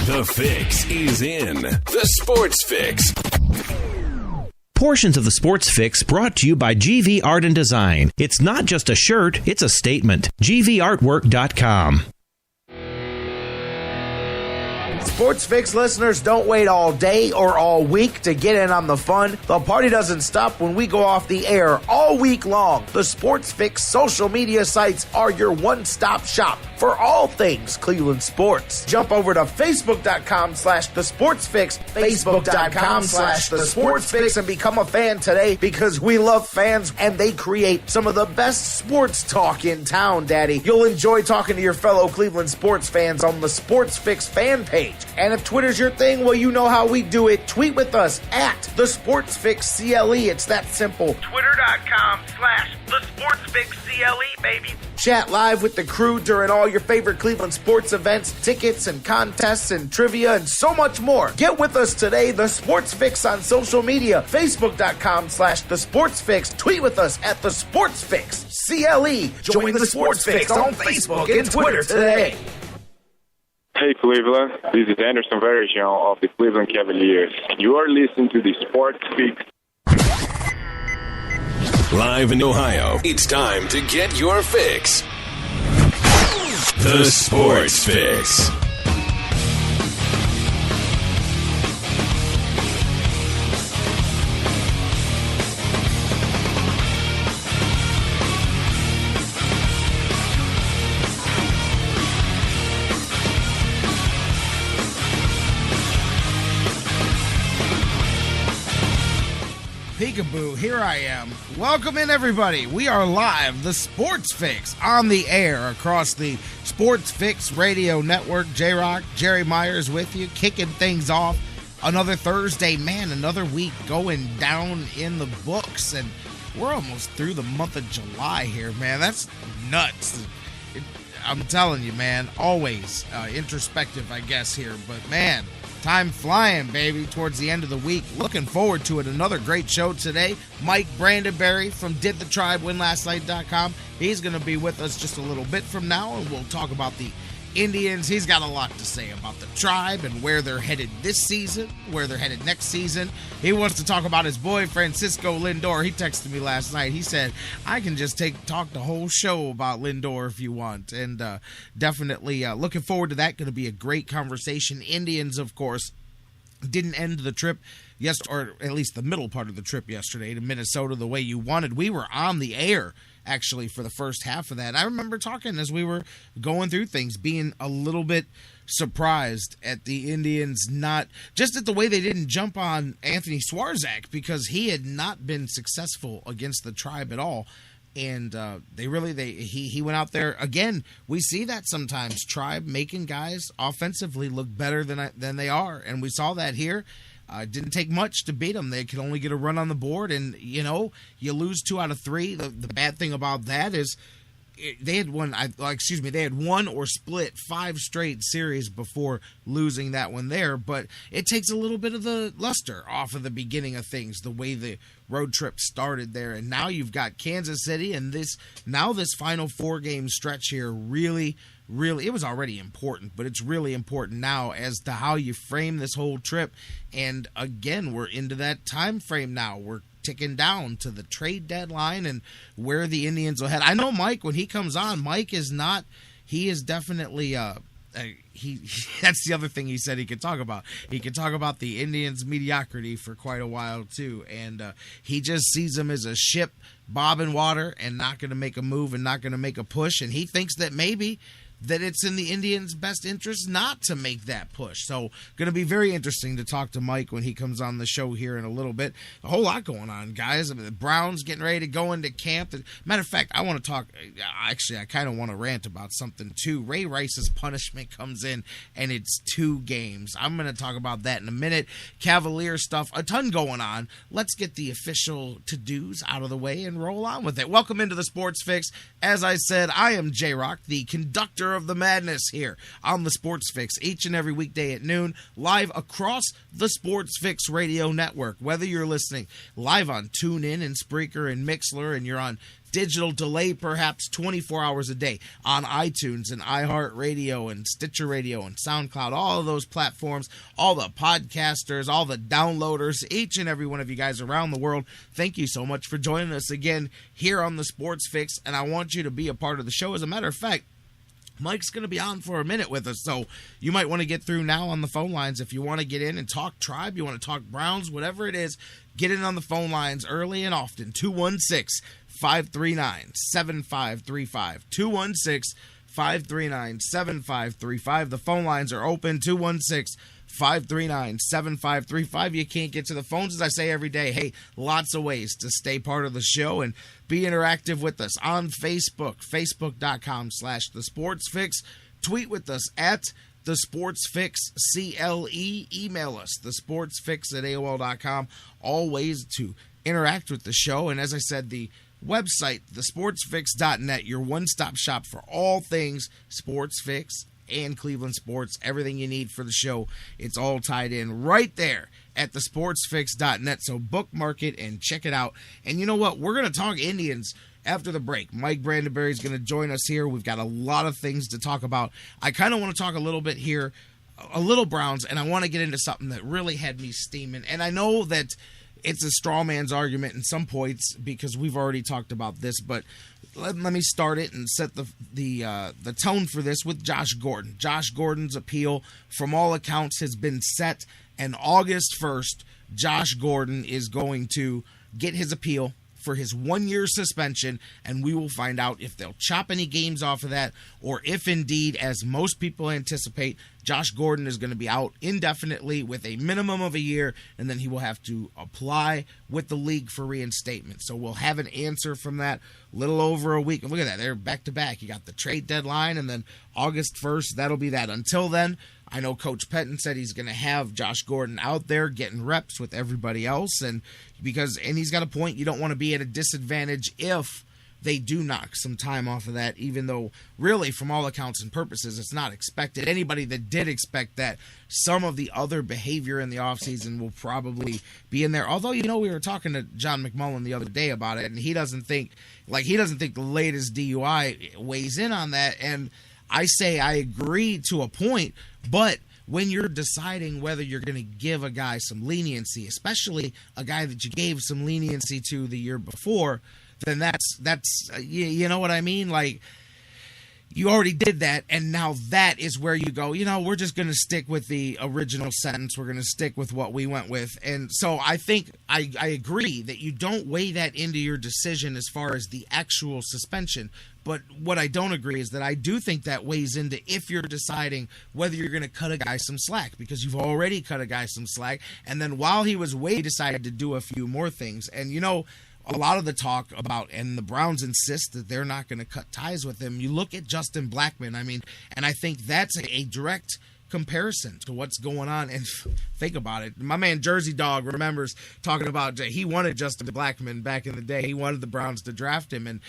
The Fix is in. The Sports Fix. Portions of the Sports Fix brought to you by GV Art and Design. It's not just a shirt, it's a statement. GVArtwork.com. Sports Fix listeners, don't wait all day or all week to get in on the fun. The party doesn't stop when we go off the air all week long. The Sports Fix social media sites are your one-stop shop for all things Cleveland sports. Jump over to Facebook.com/TheSportsFix, Facebook.com/TheSportsFix, and become a fan today because we love fans and they create some of the best sports talk in town, Daddy. You'll enjoy talking to your fellow Cleveland sports fans on the Sports Fix fan page. And if Twitter's your thing, well, you know how we do it. Tweet with us at The Sports Fix CLE. It's that simple. Twitter.com/TheSportsFixCLE, baby. Chat live with the crew during all your favorite Cleveland sports events, tickets and contests and trivia and so much more. Get with us today, The Sports Fix on social media. Facebook.com/TheSportsFix. Tweet with us at The Sports Fix CLE. Join The Sports Fix on Facebook and Twitter today. Hey Cleveland, this is Anderson Varejão of the Cleveland Cavaliers. You are listening to the Sports Fix. Live in Ohio, it's time to get your fix. The Sports Fix. Peekaboo, here I am. Welcome in, everybody. We are live, the Sports Fix, on the air across the Sports Fix Radio Network. J-Rock, Jerry Myers with you, kicking things off. Another Thursday, man, another week going down in the books, and we're almost through the month of July here, man. That's nuts. I'm telling you, man, always introspective, I guess, here, but man, time flying, baby, towards the end of the week. Looking forward to it. Another great show today. Mike Brandenberry from DidTheTribeWinLastNight.com. He's going to be with us just a little bit from now, and we'll talk about the Indians. He's got a lot to say about the Tribe and where they're headed this season, where they're headed next season. He wants to talk about his boy, Francisco Lindor. He texted me last night. He said, I can just talk the whole show about Lindor if you want. And definitely looking forward to that. Going to be a great conversation. Indians, of course, didn't end the trip or at least the middle part of the trip yesterday to Minnesota the way you wanted. We were on the air actually for the first half of that. I remember talking as we were going through things, being a little bit surprised at the Indians, not just at the way they didn't jump on Anthony Swarzak, because he had not been successful against the Tribe at all. And he went out there again. We see that sometimes, Tribe making guys offensively look better than they are, and we saw that here. It didn't take much to beat them. They could only get a run on the board, and, you know, you lose 2 out of 3. The bad thing about that is they had won or split 5 straight series before losing that one there, but it takes a little bit of the luster off of the beginning of things, the way the road trip started there, and now you've got Kansas City, and this final 4-game stretch here really, it was already important, but it's really important now as to how you frame this whole trip. And again, we're into that time frame now. We're ticking down to the trade deadline and where the Indians will head. I know Mike, when he comes on, Mike is not, he is definitely, that's the other thing he said he could talk about. He could talk about the Indians' mediocrity for quite a while too. And he just sees them as a ship bobbing water and not going to make a move and not going to make a push. And he thinks that maybe that it's in the Indians' best interest not to make that push. So going to be very interesting to talk to Mike when he comes on the show here in a little bit. A whole lot going on, guys. I mean, the Browns getting ready to go into camp. Matter of fact, I want to talk, actually, I kind of want to rant about something too. Ray Rice's punishment comes in, and it's 2 games. I'm going to talk about that in a minute. Cavalier stuff, a ton going on. Let's get the official to-dos out of the way and roll on with it. Welcome into the Sports Fix. As I said, I am J-Rock, the conductor of the madness here on the Sports Fix, each and every weekday at noon, live across the Sports Fix Radio Network. Whether you're listening live on TuneIn and Spreaker and Mixler, and you're on digital delay, perhaps 24 hours a day on iTunes and iHeartRadio and Stitcher Radio and SoundCloud, all of those platforms, all the podcasters, all the downloaders, each and every one of you guys around the world. Thank you so much for joining us again here on the Sports Fix, and I want you to be a part of the show. As a matter of fact, Mike's going to be on for a minute with us, so you might want to get through now on the phone lines. If you want to get in and talk Tribe, you want to talk Browns, whatever it is, get in on the phone lines early and often. 216-539-7535. 216-539-7535. The phone lines are open. 216-539-7535. You can't get to the phones, as I say every day. Hey, lots of ways to stay part of the show and be interactive with us on Facebook, facebook.com/The Sports Fix. Tweet with us at The Sports Fix CLE. Email us, thesportsfix@AOL.com. All ways to interact with the show. And as I said, the website, thesportsfix.net, your one-stop shop for all things Sports Fix and Cleveland sports, everything you need for the show. It's all tied in right there at thesportsfix.net. So bookmark it and check it out. And you know what? We're going to talk Indians after the break. Mike Brandenberry is going to join us here. We've got a lot of things to talk about. I kind of want to talk a little bit here, a little Browns, and I want to get into something that really had me steaming. And I know that it's a straw man's argument in some points because we've already talked about this, but let me start it and set the tone for this with Josh Gordon. Josh Gordon's appeal, from all accounts, has been set, and August 1st, Josh Gordon is going to get his appeal for his 1-year suspension, and we will find out if they'll chop any games off of that, or if indeed, as most people anticipate, Josh Gordon is going to be out indefinitely with a minimum of a year, and then he will have to apply with the league for reinstatement. So we'll have an answer from that a little over a week. Look at that. They're back-to-back. You got the trade deadline, and then August 1st, that'll be that. Until then, I know Coach Pettin said he's going to have Josh Gordon out there getting reps with everybody else, and he's got a point. You don't want to be at a disadvantage if they do knock some time off of that, even though really, from all accounts and purposes, it's not expected. Anybody that did expect that, some of the other behavior in the offseason will probably be in there. Although, we were talking to John McMullen the other day about it, and he doesn't think the latest DUI weighs in on that. And I say I agree to a point, but when you're deciding whether you're going to give a guy some leniency, especially a guy that you gave some leniency to the year before, then that's you know what I mean? Like, you already did that, and now that is where you go, we're just going to stick with the original sentence. We're going to stick with what we went with. And so I think I agree that you don't weigh that into your decision as far as the actual suspension. But what I don't agree is that I do think that weighs into if you're deciding whether you're going to cut a guy some slack, because you've already cut a guy some slack. And then while he was away, decided to do a few more things. And, a lot of the talk about, and the Browns insist that they're not going to cut ties with him. You look at Justin Blackmon, and I think that's a direct comparison to what's going on. And think about it. My man Jersey Dog remembers talking about he wanted Justin Blackmon back in the day. He wanted the Browns to draft him, and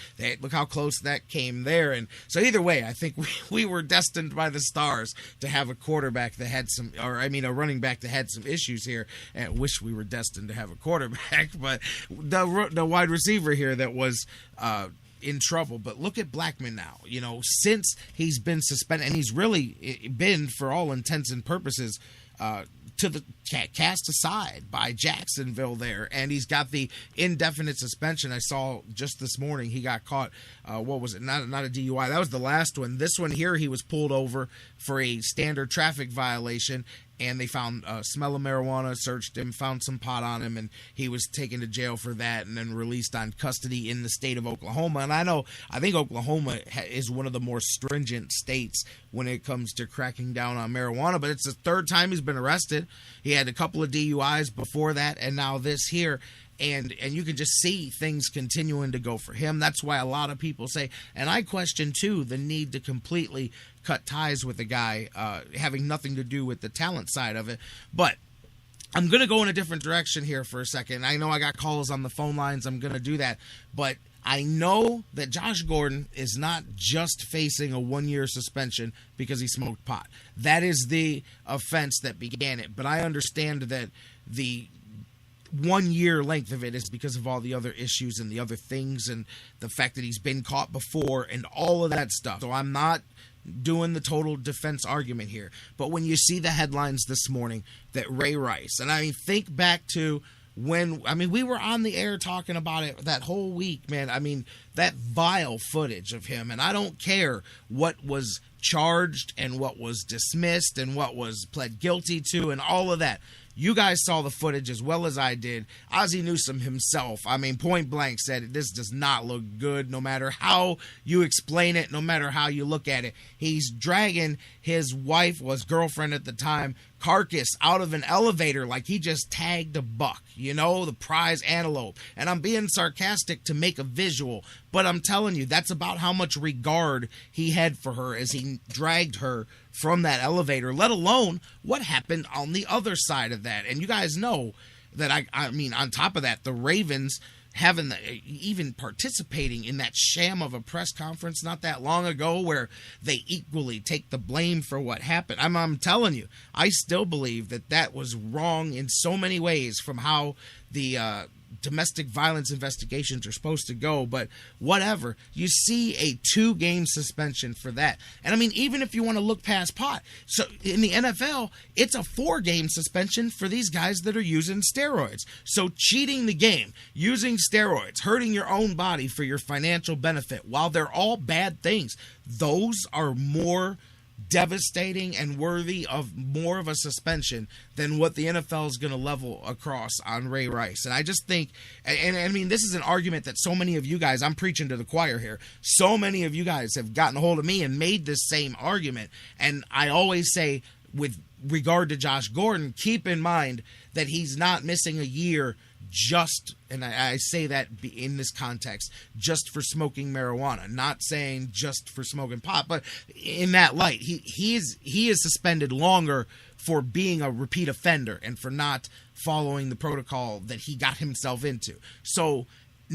look how close that came there. And so either way, I think we were destined by the stars to have a quarterback that had a running back that had some issues here. And I wish we were destined to have a quarterback, but the wide receiver here that was in trouble. But look at Blackmon now. Since he's been suspended, and he's really been, for all intents and purposes, cast aside by Jacksonville there, and he's got the indefinite suspension. I saw just this morning he got caught. What was it? Not a DUI. That was the last one. This one here, he was pulled over for a standard traffic violation, and they found a smell of marijuana, searched him, found some pot on him, and he was taken to jail for that and then released on custody in the state of Oklahoma. And I think Oklahoma is one of the more stringent states when it comes to cracking down on marijuana, but it's the third time he's been arrested. He had a couple of DUIs before that, and now this here. And you can just see things continuing to go for him. That's why a lot of people say, and I question too, the need to completely cut ties with a guy having nothing to do with the talent side of it. But I'm going to go in a different direction here for a second. I know I got calls on the phone lines. I'm going to do that. But I know that Josh Gordon is not just facing a 1-year suspension because he smoked pot. That is the offense that began it. But I understand that the 1 year length of it is because of all the other issues and the other things and the fact that he's been caught before and all of that stuff. So I'm not doing the total defense argument here. But when you see the headlines this morning that Ray Rice, and I mean, think back to when, I mean, we were on the air talking about it that whole week, man. I mean, that vile footage of him, and I don't care what was charged and what was dismissed and what was pled guilty to and all of that. You guys saw the footage as well as I did. Ozzie Newsome himself, I mean, point blank said, this does not look good no matter how you explain it, no matter how you look at it. He's dragging his wife, was girlfriend at the time, carcass out of an elevator like he just tagged a buck, you know, the prize antelope. And I'm being sarcastic to make a visual, but I'm telling you, that's about how much regard he had for her as he dragged her from that elevator, let alone what happened on the other side of that. And you guys know that, I mean, on top of that, the Ravens having even participating in that sham of a press conference not that long ago where they equally take the blame for what happened. I'm telling you, I still believe that was wrong in so many ways from how the domestic violence investigations are supposed to go, but whatever. You see a 2-game suspension for that. And I mean, even if you want to look past pot, so in the NFL, it's a 4-game suspension for these guys that are using steroids. So cheating the game, using steroids, hurting your own body for your financial benefit, while they're all bad things, those are more devastating and worthy of more of a suspension than what the NFL is going to level across on Ray Rice. And I just think, and I mean, this is an argument that so many of you guys, I'm preaching to the choir here, so many of you guys have gotten a hold of me and made this same argument. And I always say, with regard to Josh Gordon, keep in mind that he's not missing a year just, and I say that in this context, just for smoking marijuana, not saying just for smoking pot, but in that light, he is suspended longer for being a repeat offender and for not following the protocol that he got himself into. So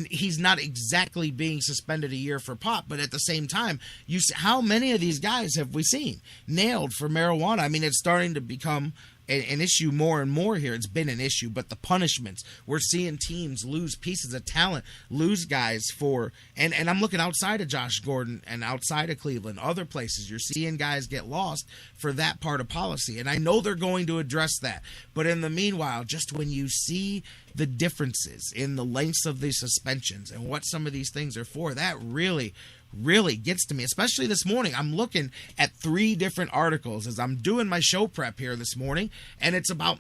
he's not exactly being suspended a year for pot, but at the same time, you see, how many of these guys have we seen nailed for marijuana? I mean, it's starting to become an issue more and more here. It's been an issue, but the punishments, we're seeing teams lose pieces of talent, lose guys for, and I'm looking outside of Josh Gordon and outside of Cleveland, other places, you're seeing guys get lost for that part of policy. And I know they're going to address that. But in the meanwhile, just when you see the differences in the lengths of these suspensions and what some of these things are for, that really gets to me, especially this morning. I'm looking at 3 different articles as I'm doing my show prep here this morning, and it's about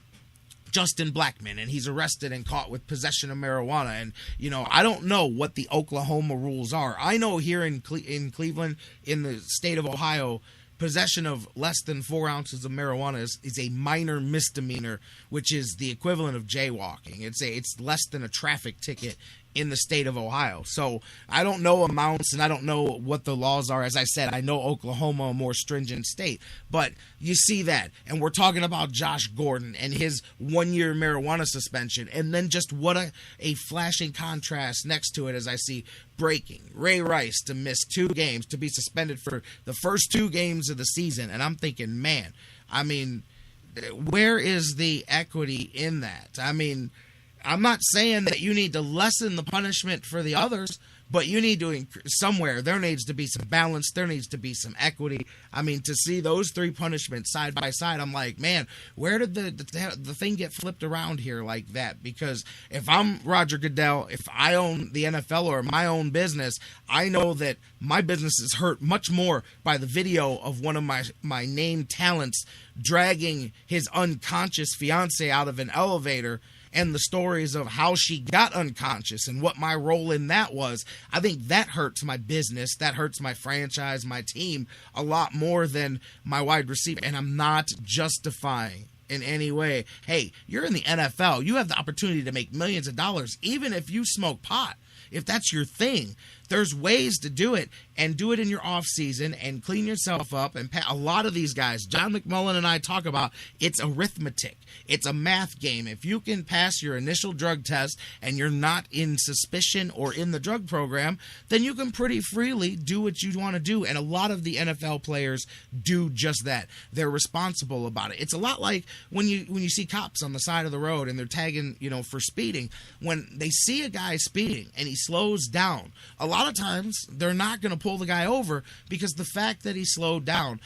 Justin Blackmon, and he's arrested and caught with possession of marijuana. And, you know, I don't know what the Oklahoma rules are. I know here in Cleveland, in the state of Ohio, possession of less than 4 ounces of marijuana is a minor misdemeanor, which is the equivalent of jaywalking. It's less than a traffic ticket in the state of Ohio. So I don't know amounts and I don't know what the laws are. As I said, I know Oklahoma, a more stringent state, but you see that. And we're talking about Josh Gordon and his 1-year marijuana suspension. And then just what a flashing contrast next to it as I see breaking Ray Rice to miss 2 games, to be suspended for the first 2 games of the season. And I'm thinking, man, I mean, where is the equity in that? I mean, I'm not saying that you need to lessen the punishment for the others, but you need to, somewhere, there needs to be some balance. There needs to be some equity. I mean, to see those 3 punishments side by side, I'm like, man, where did the thing get flipped around here like that? Because if I'm Roger Goodell, if I own the NFL or my own business, I know that my business is hurt much more by the video of one of my named talents dragging his unconscious fiance out of an elevator, and the stories of how she got unconscious and what my role in that was. I think that hurts my business. That hurts my franchise, my team, a lot more than my wide receiver. And I'm not justifying in any way, hey, you're in the NFL. You have the opportunity to make millions of dollars, even if you smoke pot. If that's your thing, There's ways to do it, and do it in your off season and clean yourself up. And a lot of these guys, John McMullen and I talk about, it's arithmetic. It's a math game. If you can pass your initial drug test and you're not in suspicion or in the drug program, then you can pretty freely do what you want to do. And a lot of the NFL players do just that. They're responsible about it. It's a lot like when you see cops on the side of the road and they're tagging, for speeding. When they see a guy speeding and he slows down, a lot of times they're not going to pull the guy over because the fact that he slowed down